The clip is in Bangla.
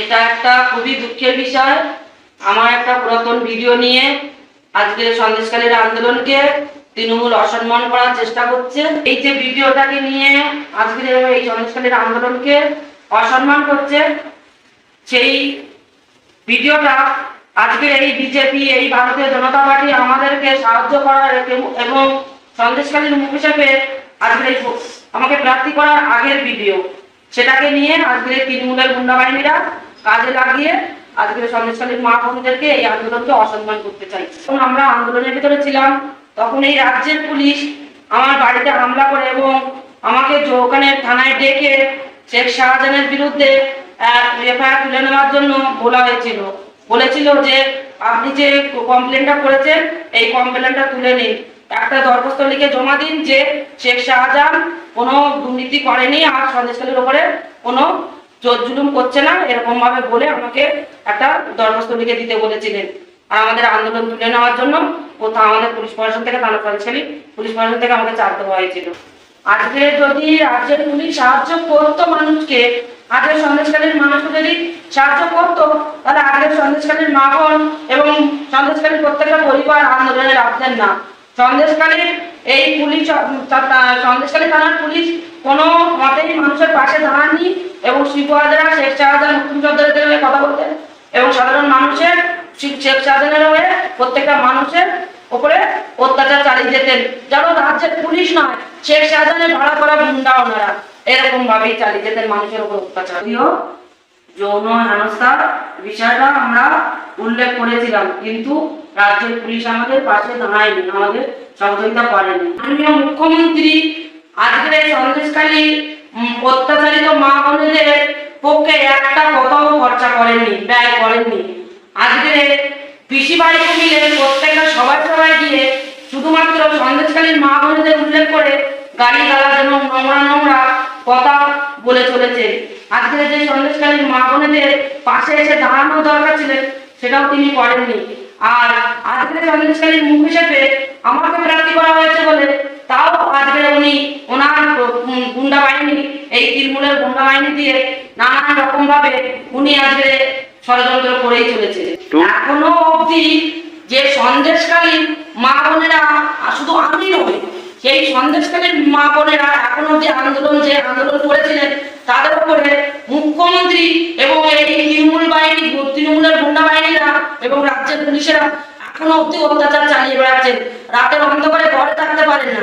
এটা একটা খুবই দুঃখের বিষয়। আমার একটা পুরাতন ভিডিও নিয়ে আজকে সন্দেশখালীর আন্দোলনকে তৃণমূল অসম্মান করার চেষ্টা করছে। এই যে ভিডিওটাকে নিয়ে আজকে এই সন্দেশখালীর আন্দোলনকে অসম্মান করছে, সেই ভিডিওটা আজকে এই বিজেপি, এই ভারতীয় জনতা পার্টি আমাদেরকে সাহায্য করার এবং সন্দেশখালীর মুখ হিসেবে আজকে আমাকে প্রার্থী করার আগের ভিডিও, সেটাকে নিয়ে আজকে তৃণমূলের গুন্ডা বাহিনীরা কাজে লাগিয়ে আজকে সন্দেশখালীর মা বোনদেরকে এই আন্দোলনকে অসম্মান করতে চাই। তখন আমরা আন্দোলনের ভিতরে ছিলাম, তখন এই রাজ্যের পুলিশ আমার বাড়িতে হামলা করে এবং আমাকে ওখানে থানায় ডেকে শেখ শাহজাহানের বিরুদ্ধে এফআইআর তুলে নেওয়ার জন্য বলেছিল যে আপনি যে কমপ্লেনটা করেছেন এই কমপ্লেনটা তুলে নিন, একটা দরখাস্ত লিখে জমা দিন যে শেখ শাহজাহান কোনো দুর্নীতি করেনি আর সন্দেশখালীর উপরে কোনো জোর জুলুম করছে না, এরকম ভাবে বলে আমাকে একটা দরখাস্ত লিখে দিতে বলেছিলেন। আর আমাদের আন্দোলন তুলে নেওয়ার জন্য আমাদের পুলিশ প্রশাসন থেকে সন্দেশখালী পুলিশ প্রশাসন থেকে আমাকে চাপ দেওয়া হয়েছিল। আজকে যদি রাজ্যের পুলিশ সাহায্য করতো মানুষকে, আজকের সন্দেশখালীর মানুষকে যদি সাহায্য করতো, তাহলে আজকের সন্দেশখালীর মা বোন এবং সন্দেশখালীর প্রত্যেকটা পরিবার আন্দোলনে রাখতেন না। সন্দেশখালীর এই পুলিশ, সন্দেশখালী থানার পুলিশ কোনো মতেই মানুষের পাশে দাঁড়াননি এবং শিবহাজারা শেখ শাহজাহান মুক্তিযোদ্ধাদের হয়ে কথা বলতেন এবং সাধারণ মানুষের শেখ শাহজাহানের হয়ে প্রত্যেকটা মানুষের উপরে অত্যাচার চালিয়ে যেতেন। যেন রাজ্যের পুলিশ নয়, শেখ শাহজাহানের ভাড়া করা গুন্ডা ওনারা এরকম ভাবেই চালিয়ে যেতেন মানুষের উপর অত্যাচার। যৌন হেনস্থার বিষয়টা আমরা উল্লেখ করেছিলাম, কিন্তু রাজ্যের পুলিশ আমাদের পাশে দাঁড়ায়নি, আমাদের সহযোগিতা করেনি। মাননীয় মুখ্যমন্ত্রী আজকে সন্দেশখালী অত্যাচারিত মা বোনেদের পক্ষে একটা কথাও খরচা করেননি, ব্যয় করেননি। আজকে পিসি বাড়িতে মিলে প্রত্যেকটা সবাই গিয়ে শুধুমাত্র সন্দেশখালীর মা বোনেদের উল্লেখ করে গাড়ি গালা যেন নোংরা কথা বলে চলেছে। আজকে যে সন্দেশখালীর মা বোনেদের পাশে এসে দাঁড়ানোর দরকার ছিলেন সেটাও তিনি করেননি। আর আজকে সন্দেশখালীর মুখ হিসেবে আমাকে প্রার্থী করা হয়েছে বলে তাও আজকে উনি ওনার গুন্ডা বাহিনী, এই তৃণমূলের গুন্ডা বাহিনী দিয়ে নানান রকম ভাবে উনি আজকে ষড়যন্ত্র করেই চলেছে। এখনো অবধি যে সন্দেশখালীর মা বোনেরা, শুধু আমি নই, সেই সন্দেশখালীর মা বোনেরা এখনো অবধি আন্দোলন করেছিলেন, তাদের উপরে মুখ্যমন্ত্রী এবং এই তৃণমূলের গুন্ডা বাহিনীরা এবং রাজ্যের পুলিশেরা এখনো অবধি অত্যাচার চালিয়ে বেড়াচ্ছেন। রাতের অন্ধকারে ঘরে থাকতে পারেন না,